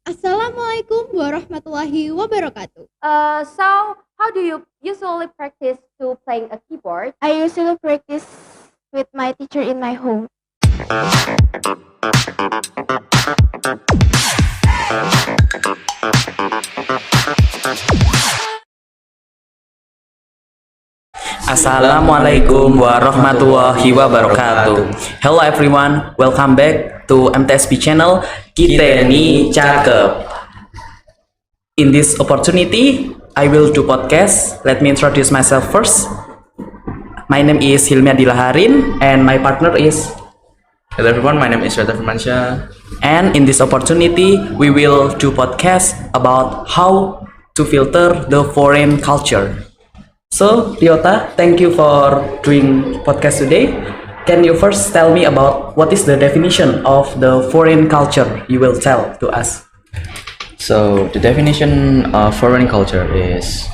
Assalamualaikum warahmatullahi wabarakatuh. So how do you usually practice to playing a keyboard? I usually practice with my teacher in my home. Assalamualaikum warahmatullahi wabarakatuh. Hello everyone, welcome back to MTsB channel. Kita ini cakep. In this opportunity, I will do podcast. Let me introduce myself first. My name is Hilmy and my partner is. Hello everyone, my name is Ryota Firmansyah. And in this opportunity, we will do podcast about how to filter the foreign culture. So, Ryota, thank you for doing podcast today. Can you first tell me about what is the definition of the foreign culture you will tell to us? So the definition of foreign culture is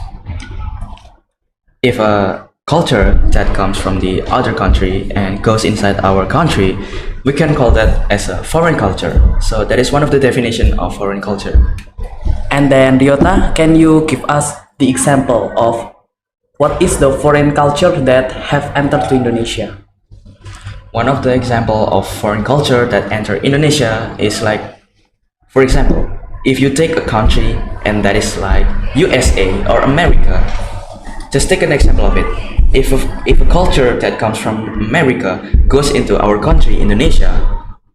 if a culture that comes from the other country and goes inside our country, we can call that as a foreign culture. So that is one of the definition of foreign culture. And then, Ryota, can you give us the example of what is the foreign culture that have entered to Indonesia? One of the example of foreign culture that enter Indonesia is like, for example, if you take a country and that is like USA or America, just take an example of it. If a culture that comes from America goes into our country, Indonesia,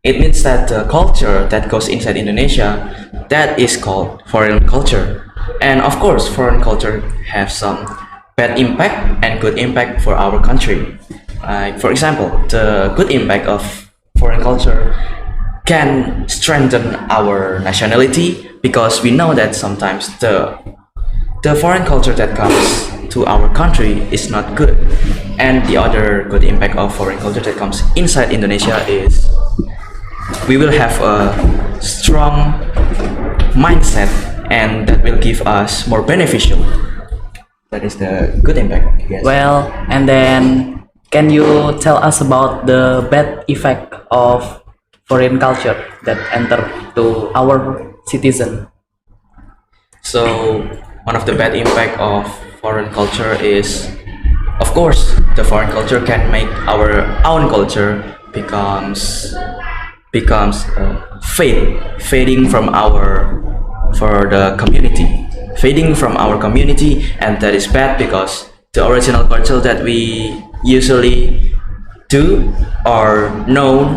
it means that the culture that goes inside Indonesia, that is called foreign culture. And of course, foreign culture have some bad impact and good impact for our country. Like for example, the good impact of foreign culture can strengthen our nationality because we know that sometimes the foreign culture that comes to our country is not good. And the other good impact of foreign culture that comes inside Indonesia is we will have a strong mindset and that will give us more beneficial. That is the good impact. Yes. Well, and then can you tell us about the bad effect of foreign culture that enter to our citizen? So one of the bad impact of foreign culture is, of course, the foreign culture can make our own culture becomes fading from our community, and that is bad because the original culture that we usually do or know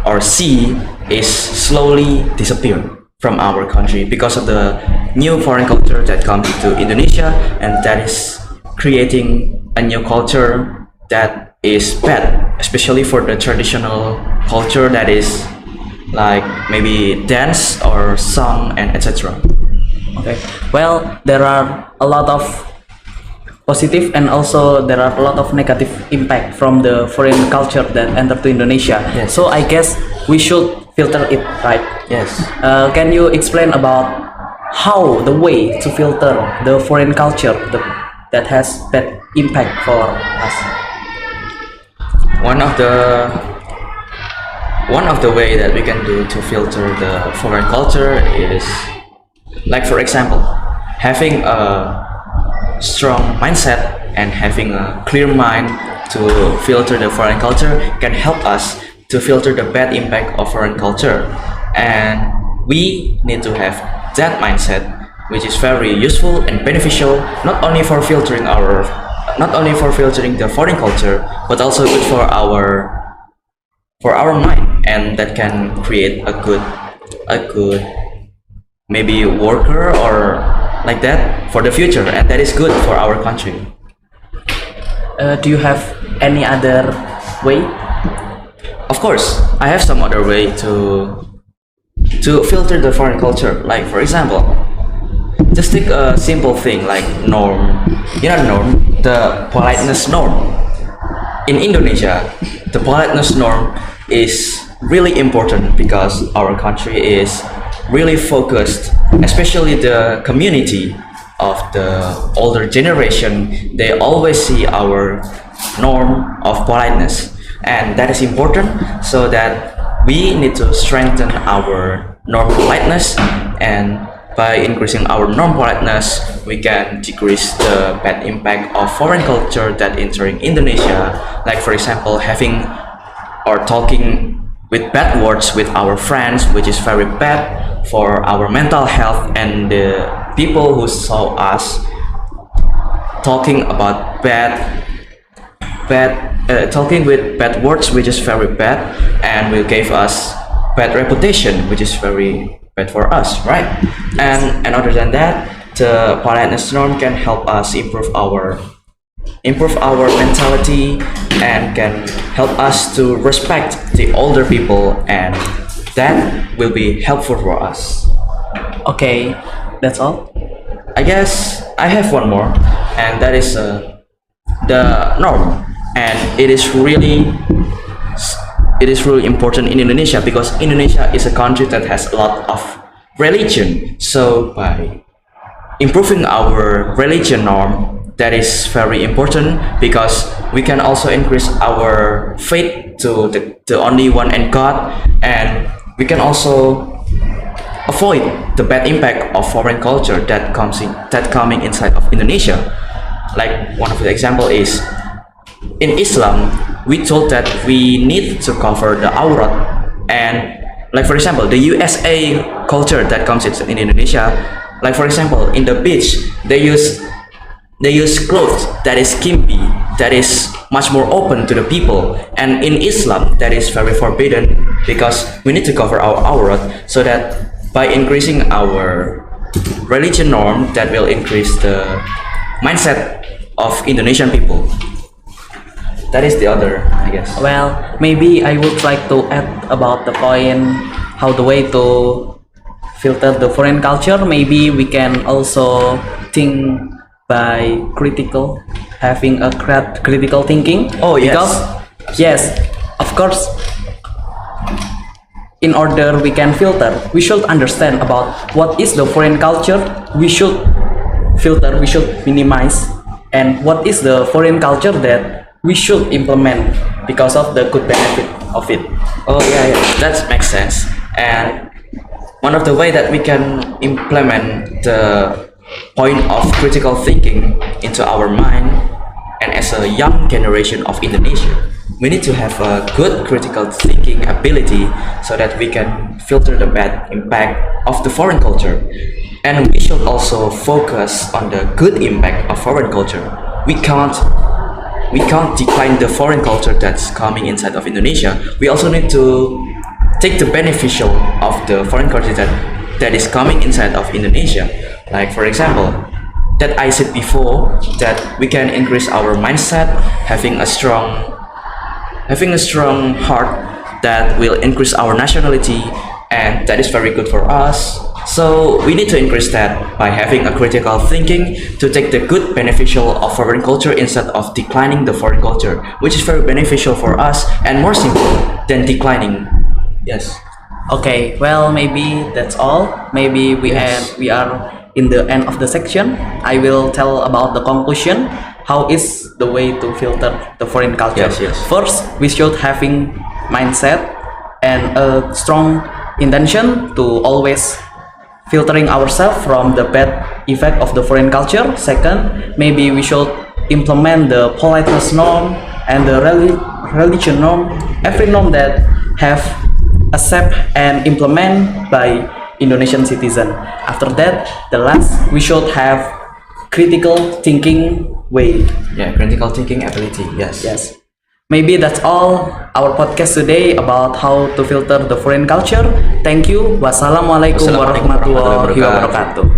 or see is slowly disappearing from our country because of the new foreign culture that comes to Indonesia, and that is creating a new culture that is bad, especially for the traditional culture that is like maybe dance or song and etc. Okay. Well, there are a lot of positive and also there are a lot of negative impact from the foreign culture that enter to Indonesia. Yes. So I guess we should filter it, right? Yes. Can you explain about how the way to filter the foreign culture that has bad impact for us? One of the way that we can do to filter the foreign culture is, like for example, having a strong mindset and having a clear mind to filter the foreign culture can help us to filter the bad impact of foreign culture. And we need to have that mindset, which is very useful and beneficial, not only for filtering the foreign culture, but also good for our mind, and that can create a good maybe worker or like that for the future, and that is good for our country. Do you have any other way? Of course, I have some other way to filter the foreign culture. Like for example, just take a simple thing like norm. You know norm, the politeness norm. In Indonesia, the politeness norm is really important because our country is really focused, especially the community of the older generation. They always see our norm of politeness, and that is important, so that we need to strengthen our norm politeness and by increasing our non-politeness, we can decrease the bad impact of foreign culture that entering Indonesia. Like for example, having or talking with bad words with our friends, which is very bad for our mental health, and the people who saw us talking about talking with bad words, which is very bad, and will give us bad reputation, which is very bad for us, right? And other than that, the politeness norm can help us improve our mentality and can help us to respect the older people, and that will be helpful for us. Okay, that's all. I guess I have one more, and that is the norm, and it is really important in Indonesia because Indonesia is a country that has a lot of religion. So by improving our religion norm, that is very important because we can also increase our faith to the only one and God, and we can also avoid the bad impact of foreign culture that coming inside of Indonesia. Like one of the example is in Islam, we told that we need to cover the aurat, and like for example, the USA culture that comes in Indonesia, like for example, in the beach, they use clothes that is skimpy, that is much more open to the people, and in Islam that is very forbidden because we need to cover our aurat, so that by increasing our religion norm, that will increase the mindset of Indonesian people. That is the other, I guess. Well, maybe I would like to add about the point how the way to filter the foreign culture. Maybe we can also think by having a critical thinking. Oh, yes. Because, yes, of course, in order we can filter, we should understand about what is the foreign culture. We should filter, we should minimize, and what is the foreign culture that we should implement because of the good benefit of it. Oh yeah, that makes sense. And one of the way that we can implement the point of critical thinking into our mind, and as a young generation of Indonesia, we need to have a good critical thinking ability so that we can filter the bad impact of the foreign culture. And we should also focus on the good impact of foreign culture. We can't decline the foreign culture that's coming inside of Indonesia. We also need to take the beneficial of the foreign culture that is coming inside of Indonesia. Like for example, that I said before, that we can increase our mindset, having a strong heart that will increase our nationality, and that is very good for us. So we need to increase that by having a critical thinking to take the good beneficial of foreign culture instead of declining the foreign culture, which is very beneficial for us and more simple than declining. Yes. Okay, well, maybe that's all. Maybe we are in the end of the section. I will tell about the conclusion. How is the way to filter the foreign culture? Yes. First, we should having mindset and a strong intention to always filtering ourselves from the bad effect of the foreign culture. Second, maybe we should implement the politeness norm and the religion norm, every norm that have accept and implement by Indonesian citizen. After that, the last, we should have critical thinking way. Yeah, critical thinking ability. Yes. Maybe that's all our podcast today about how to filter the foreign culture. Thank you. Wassalamualaikum warahmatullahi wabarakatuh.